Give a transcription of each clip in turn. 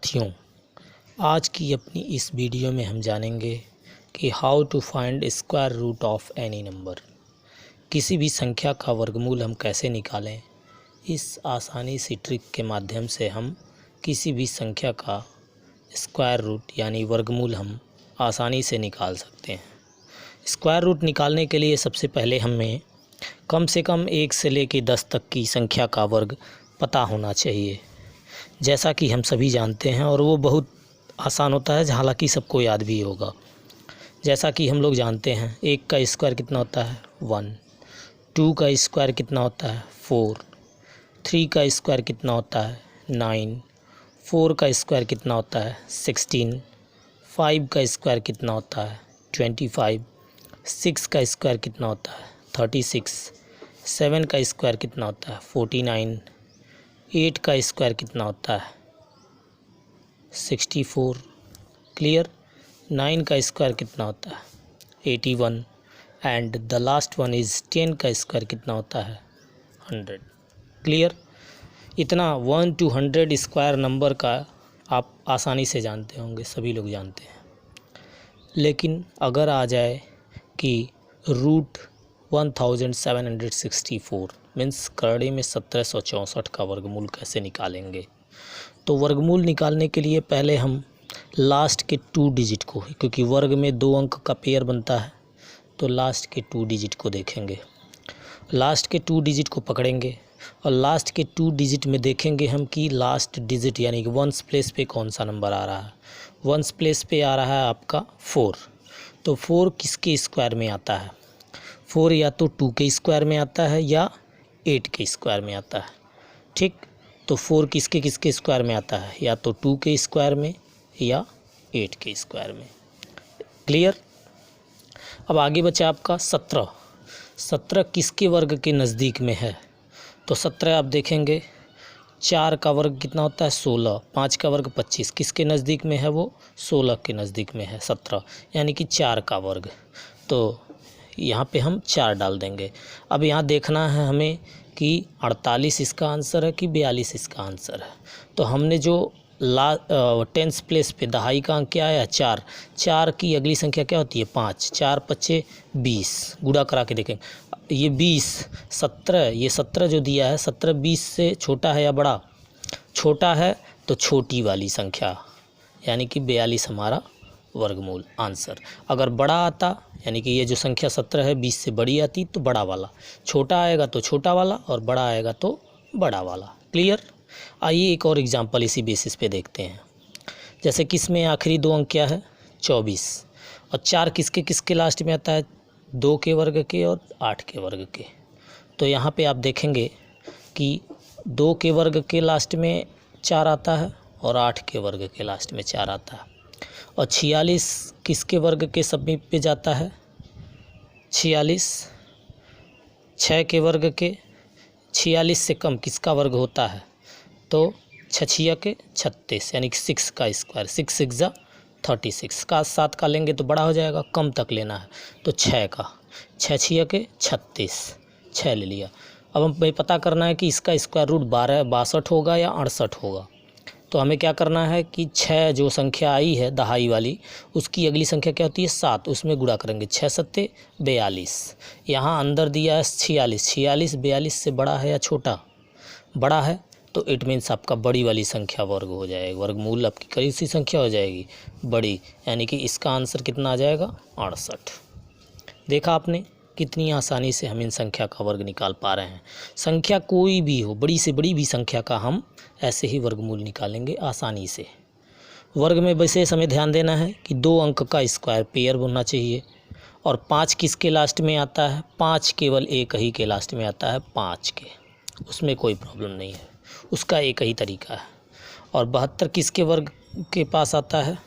साथियों, आज की अपनी इस वीडियो में हम जानेंगे कि how to find square root of any number. किसी भी संख्या का वर्गमूल हम कैसे निकालें। इस आसानी सी ट्रिक के माध्यम से हम किसी भी संख्या का स्क्वायर रूट यानी वर्गमूल हम आसानी से निकाल सकते हैं। स्क्वायर रूट निकालने के लिए सबसे पहले हमें कम से कम 1 से लेकर 10 तक की संख्या का वर्ग पता होना चाहिए, जैसा कि हम सभी जानते हैं, और वो बहुत आसान होता है, हालांकि सबको याद भी होगा। जैसा कि हम लोग जानते हैं 1 का स्क्वायर कितना होता है 1, 2 का स्क्वायर कितना होता है 4, 3 का स्क्वायर कितना होता है 9, 4 का स्क्वायर कितना होता है 16, 5 का स्क्वायर कितना होता है 25, 6 का स्क्वायर कितना होता है 36, 7 का स्क्वायर कितना होता है 49, 8 का स्क्वायर कितना होता है 64, क्लियर। 9 का स्क्वायर कितना होता है 81 and the last one is 10 का स्क्वायर कितना होता है 100, क्लियर। इतना 1 to 100 स्क्वायर नंबर का आप आसानी से जानते होंगे, सभी लोग जानते हैं। लेकिन अगर आ जाए कि रूट 1764 मीन्स करड़े में 1764 का वर्गमूल कैसे निकालेंगे, तो वर्गमूल निकालने के लिए पहले हम लास्ट के 2 डिजिट को, क्योंकि वर्ग में 2 अंक का पेयर बनता है, तो लास्ट के 2 डिजिट को देखेंगे। लास्ट के 2 डिजिट को पकड़ेंगे और लास्ट के 2 डिजिट में देखेंगे हम कि लास्ट डिजिट यानी कि वंस प्लेस पे कौन सा नंबर आ रहा है। वंस प्लेस पे आ रहा है आपका 4, तो 4 किसके स्क्वायर में आता है 4 या तो 2 के स्क्वायर में आता है या 8 के स्क्वायर में आता है, ठीक। तो 4 किसके किसके स्क्वायर में आता है, या तो 2 के स्क्वायर में या 8 के स्क्वायर में, क्लियर। अब आगे बचा आपका 17। 17 किसके वर्ग के नज़दीक में है, तो 17 आप देखेंगे 4 का वर्ग कितना होता है 16, 5 का वर्ग 25, किसके नज़दीक में है वो 16 के नज़दीक में है 17, यानी कि 4 का वर्ग। तो यहाँ पे हम 4 डाल देंगे। अब यहाँ देखना है हमें कि 48 इसका आंसर है कि 42 इसका आंसर है। तो हमने जो टेंस प्लेस पे दहाई का अंक क्या आया 4, 4 की अगली संख्या क्या होती है 5, 4 पच्चे 20, गुणा करा के देखेंगे ये 20, 17, ये 17 जो दिया है 17 20 से छोटा है या बड़ा, छोटा है, तो छोटी वाली संख्या यानी कि 42 हमारा वर्गमूल आंसर। अगर बड़ा आता यानी कि ये जो संख्या 17 है 20 से बड़ी आती तो बड़ा वाला, छोटा आएगा तो छोटा वाला और बड़ा आएगा तो बड़ा वाला, क्लियर। आइए एक और एग्जांपल इसी बेसिस पे देखते हैं। जैसे किस में आखिरी 2 अंक क्या है 24, और 4 किसके किसके लास्ट में आता है 2 के वर्ग के और 8 के वर्ग के। तो यहाँ पे आप देखेंगे कि 2 के वर्ग के लास्ट में 4 आता है और 8 के वर्ग के लास्ट में 4 आता है, और 46 किसके वर्ग के समीप पे जाता है 46, 6 के वर्ग के, 46 से कम किसका वर्ग होता है, तो 6 के 36 यानी कि 6 का स्क्वायर, 6 6 जा 36 का 7 का लेंगे तो बड़ा हो जाएगा, कम तक लेना है तो 6 का, 6 के 36, 6 ले लिया। अब हमें पता करना है कि इसका स्क्वायर रूट 62 होगा या 68 होगा। तो हमें क्या करना है कि 6 जो संख्या आई है दहाई वाली उसकी अगली संख्या क्या होती है 7, उसमें गुणा करेंगे 6 सत्ते 42। यहाँ अंदर दिया है 46, 46 42 से बड़ा है या छोटा, बड़ा है, तो इट मीन्स आपका बड़ी वाली संख्या वर्ग हो जाएगी, वर्गमूल आपकी कौन सी संख्या हो जाएगी बड़ी, यानी कि इसका आंसर कितना आ जाएगा 68। देखा आपने कितनी आसानी से हम इन संख्या का वर्ग निकाल पा रहे हैं। संख्या कोई भी हो, बड़ी से बड़ी भी संख्या का हम ऐसे ही वर्गमूल निकालेंगे आसानी से। वर्ग में विशेष हमें ध्यान देना है कि 2 अंक का स्क्वायर पेयर बनना चाहिए, और 5 किसके लास्ट में आता है 5 केवल एक ही के लास्ट में आता है 5 के, उसमें कोई प्रॉब्लम नहीं है, उसका एक ही तरीका है। और 72 किसके वर्ग के पास आता है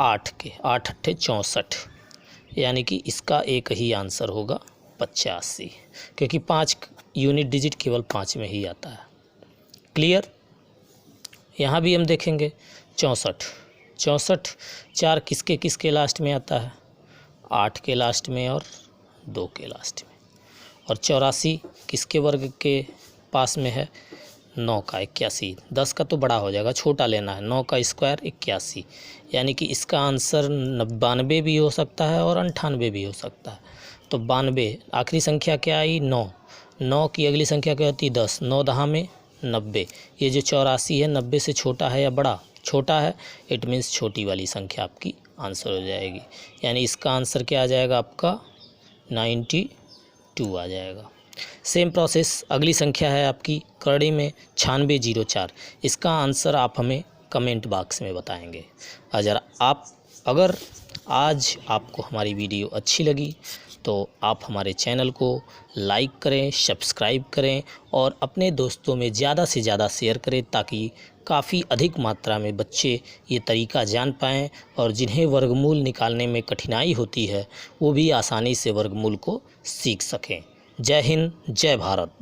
8 के, 8 अट्ठे 64, यानी कि इसका एक ही आंसर होगा 85, क्योंकि 5 यूनिट डिजिट केवल 5 में ही आता है, क्लियर। यहाँ भी हम देखेंगे 64, 4 किसके किसके लास्ट में आता है 8 के लास्ट में और 2 के लास्ट में, और 84 किसके वर्ग के पास में है 9 का 81, 10 का तो बड़ा हो जाएगा, छोटा लेना है। 9 का स्क्वायर 81, यानी कि इसका आंसर 92 भी हो सकता है और 98 भी हो सकता है। तो 92, आखिरी संख्या क्या आई? 9। 9 की अगली संख्या क्या होती है? 10। 9 दहा में 90। ये जो 84 है 90 से छोटा है या बड़ा? छोटा है। इट मीन्स छोटी वाली संख्या आपकी आंसर हो जाएगी, यानी इसका आंसर क्या आ जाएगा आपका? 92 आ जाएगा। सेम प्रोसेस, अगली संख्या है आपकी करड़ी में 9604। इसका आंसर आप हमें कमेंट बॉक्स में बताएंगे। अगर आज आपको हमारी वीडियो अच्छी लगी तो आप हमारे चैनल को लाइक करें, सब्सक्राइब करें और अपने दोस्तों में ज़्यादा से ज़्यादा शेयर करें, ताकि काफ़ी अधिक मात्रा में बच्चे ये तरीका जान पाएँ और जिन्हें वर्गमूल निकालने में कठिनाई होती है वो भी आसानी से वर्गमूल को सीख सकें। जय हिंद, जय भारत।